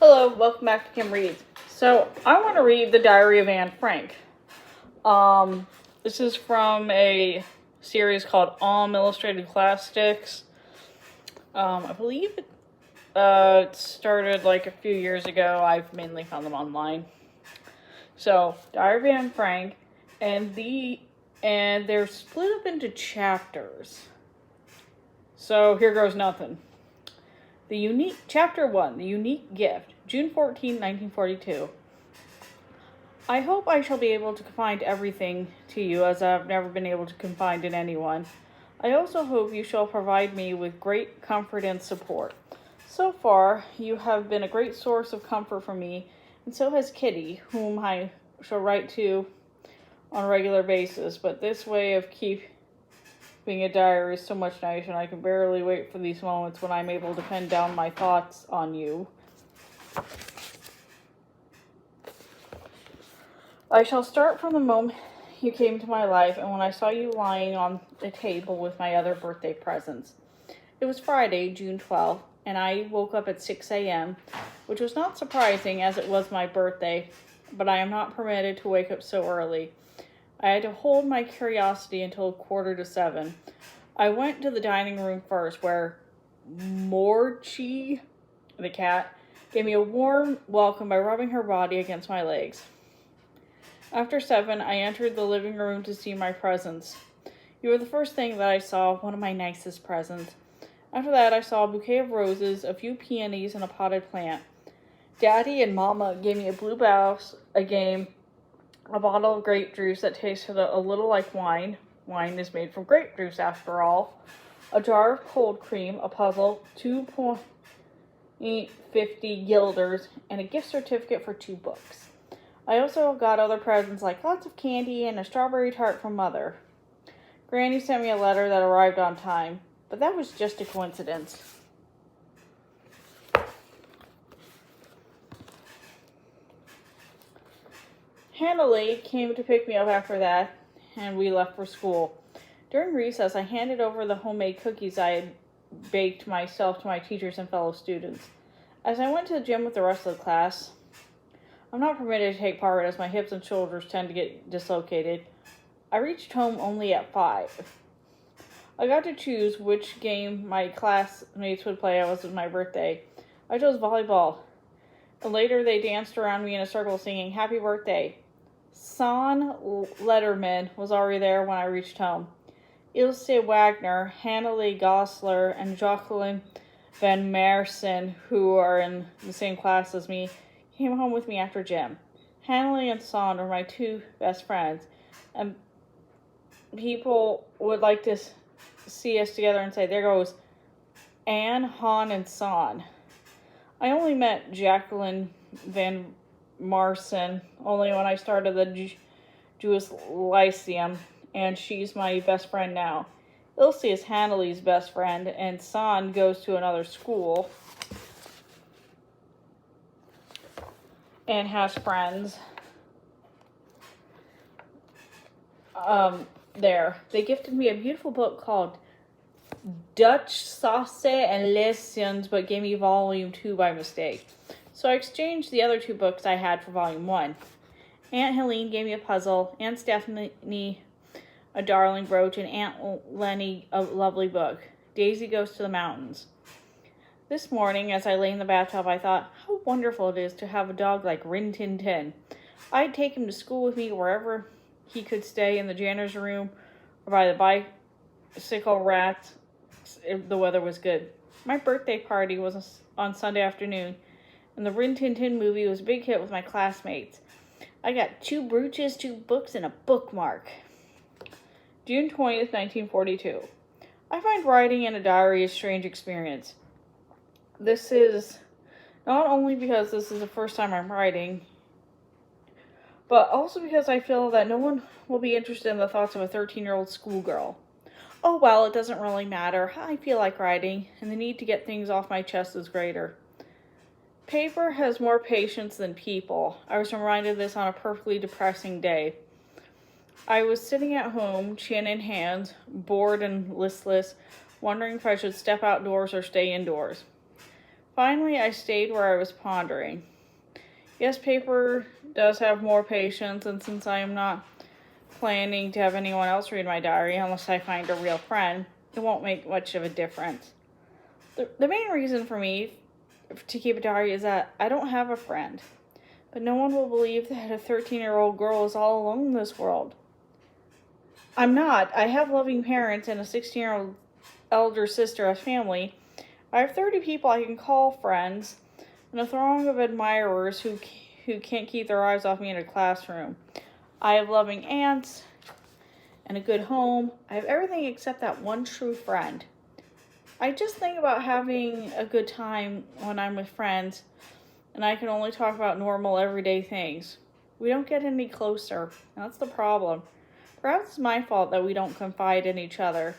Hello, welcome back to Kim Reads. So, I want to read The Diary of Anne Frank. This is from a series called Illustrated Classics. I believe it started like a few years ago. I've mainly found them online. So, Diary of Anne Frank, and they're split up into chapters. So, here goes nothing. Chapter 1, The Unique Gift, June 14, 1942. I hope I shall be able to confide everything to you as I have never been able to confide in anyone. I also hope you shall provide me with great comfort and support. So far, you have been a great source of comfort for me, and so has Kitty, whom I shall write to on a regular basis, but this way of keeping a diary is so much nicer, and I can barely wait for these moments when I'm able to pen down my thoughts on you. I shall start from the moment you came into my life and when I saw you lying on the table with my other birthday presents. It was Friday, June 12th, and I woke up at 6 a.m., which was not surprising as it was my birthday, but I am not permitted to wake up so early. I had to hold my curiosity until 6:45. I went to the dining room first, where Morchi, the cat, gave me a warm welcome by rubbing her body against my legs. After 7, I entered the living room to see my presents. You were the first thing that I saw, one of my nicest presents. After that, I saw a bouquet of roses, a few peonies, and a potted plant. Daddy and Mama gave me a blue blouse, a game, a bottle of grape juice that tasted a little like wine. Wine is made from grape juice, after all. A jar of cold cream, a puzzle, 2.50 guilders, and a gift certificate for 2 books. I also got other presents like lots of candy and a strawberry tart from Mother. Granny sent me a letter that arrived on time, but that was just a coincidence. Hannah Lee came to pick me up after that, and we left for school. During recess, I handed over the homemade cookies I had baked myself to my teachers and fellow students. As I went to the gym with the rest of the class, I'm not permitted to take part as my hips and shoulders tend to get dislocated. I reached home only at 5. I got to choose which game my classmates would play as it was my birthday. I chose volleyball. And later they danced around me in a circle singing Happy Birthday. Son Letterman was already there when I reached home. Ilse Wagner, Hannah Lee Gosler, and Jacqueline Van Mersen, who are in the same class as me, came home with me after gym. Hannah Lee and Son are my 2 best friends, and people would like to see us together and say, there goes Anne, Han, and Son. I only met Jacqueline Van Marsen only when I started the Jewish Lyceum, and she's my best friend now. Ilse is Hannah Lee's best friend, and Son goes to another school and has friends there. They gifted me a beautiful book called Dutch Sauce and Lessons, but gave me volume 2 by mistake. So I exchanged the other 2 books I had for volume 1. Aunt Helene gave me a puzzle, Aunt Stephanie a darling brooch, and Aunt Lenny a lovely book, Daisy Goes to the Mountains. This morning, as I lay in the bathtub, I thought, how wonderful it is to have a dog like Rin Tin Tin. I'd take him to school with me wherever he could stay, in the janitor's room or by the bicycle racks if the weather was good. My birthday party was on Sunday afternoon, and the Rin Tin Tin movie was a big hit with my classmates. I got 2 brooches, 2 books, and a bookmark. June 20th, 1942. I find writing in a diary a strange experience. This is not only because this is the first time I'm writing, but also because I feel that no one will be interested in the thoughts of a 13-year-old schoolgirl. Oh well, it doesn't really matter. I feel like writing, and the need to get things off my chest is greater. Paper has more patience than people. I was reminded of this on a perfectly depressing day. I was sitting at home, chin in hand, bored and listless, wondering if I should step outdoors or stay indoors. Finally, I stayed where I was pondering. Yes, paper does have more patience, and since I am not planning to have anyone else read my diary unless I find a real friend, it won't make much of a difference. The main reason for me to keep a diary is that I don't have a friend. But no one will believe that a 13-year-old girl is all alone in this world. I'm not. I have loving parents and a 16-year-old elder sister as family. I have 30 people I can call friends, and a throng of admirers who can't keep their eyes off me in a classroom. I have loving aunts and a good home. I have everything except that one true friend. I just think about having a good time when I'm with friends, and I can only talk about normal, everyday things. We don't get any closer, and that's the problem. Perhaps it's my fault that we don't confide in each other,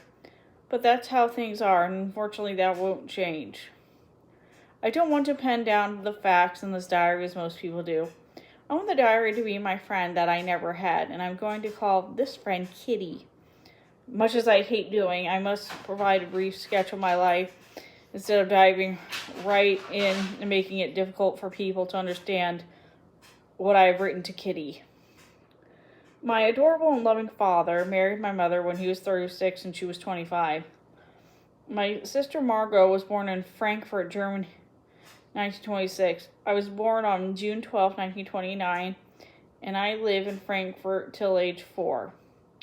but that's how things are, and unfortunately that won't change. I don't want to pen down the facts in this diary as most people do. I want the diary to be my friend that I never had, and I'm going to call this friend Kitty. Much as I hate doing, I must provide a brief sketch of my life instead of diving right in and making it difficult for people to understand what I have written to Kitty. My adorable and loving father married my mother when he was 36 and she was 25. My sister Margot was born in Frankfurt, Germany, 1926. I was born on June 12, 1929, and I live in Frankfurt till age 4.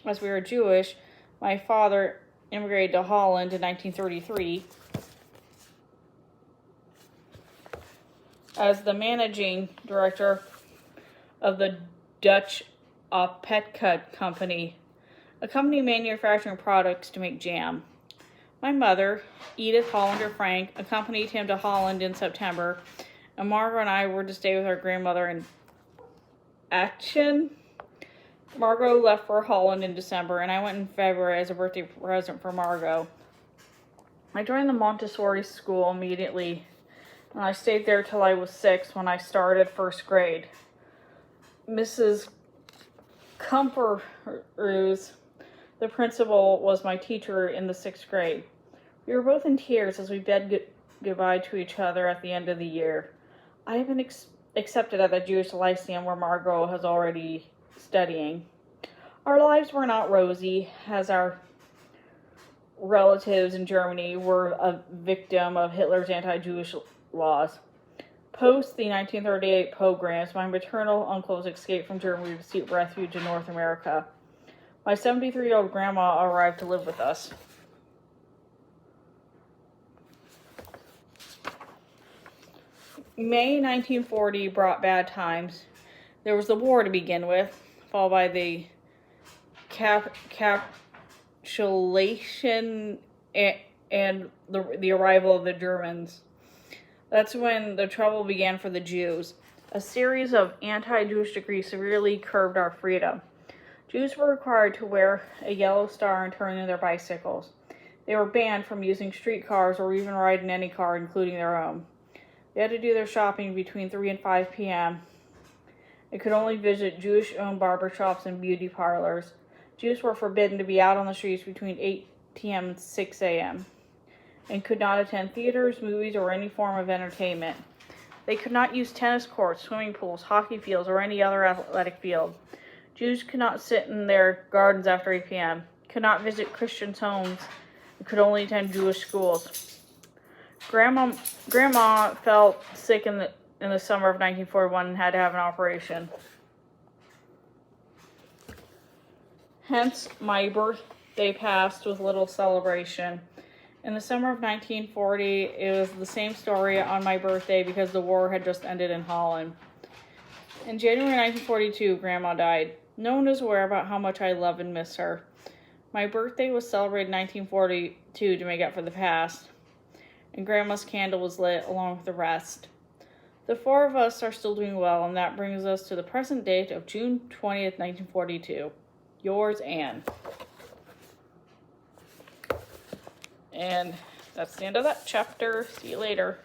As we were Jewish, my father immigrated to Holland in 1933 as the managing director of the Dutch Petcut Company, a company manufacturing products to make jam. My mother, Edith Hollander Frank, accompanied him to Holland in September, and Margot and I were to stay with our grandmother in Aachen. Margot left for Holland in December, and I went in February as a birthday present for Margot. I joined the Montessori school immediately, and I stayed there till I was 6 when I started first grade. Mrs. Kumperus, the principal, was my teacher in the 6th grade. We were both in tears as we bid goodbye to each other at the end of the year. I have been accepted at the Jewish Lyceum where Margot has already studying. Our lives were not rosy, as our relatives in Germany were a victim of Hitler's anti-Jewish laws. Post the 1938 pogroms, my maternal uncles escaped from Germany to seek refuge in North America. My 73-year-old grandma arrived to live with us. May 1940 brought bad times. There was the war to begin with, followed by the capitulation and the arrival of the Germans. That's when the trouble began for the Jews. A series of anti-Jewish decrees severely curbed our freedom. Jews were required to wear a yellow star and turn in their bicycles. They were banned from using streetcars or even riding any car, including their own. They had to do their shopping between 3 and 5 p.m. They could only visit Jewish-owned barbershops and beauty parlors. Jews were forbidden to be out on the streets between 8 p.m. and 6 a.m. and could not attend theaters, movies, or any form of entertainment. They could not use tennis courts, swimming pools, hockey fields, or any other athletic field. Jews could not sit in their gardens after 8 p.m., could not visit Christians' homes, and could only attend Jewish schools. Grandma felt sick in the summer of 1941 and had to have an operation. Hence, my birthday passed with little celebration. In the summer of 1940, it was the same story on my birthday because the war had just ended in Holland. In January 1942, Grandma died. No one is aware about how much I love and miss her. My birthday was celebrated in 1942 to make up for the past, and Grandma's candle was lit along with the rest. The 4 of us are still doing well, and that brings us to the present date of June 20th, 1942. Yours, Anne. And that's the end of that chapter. See you later.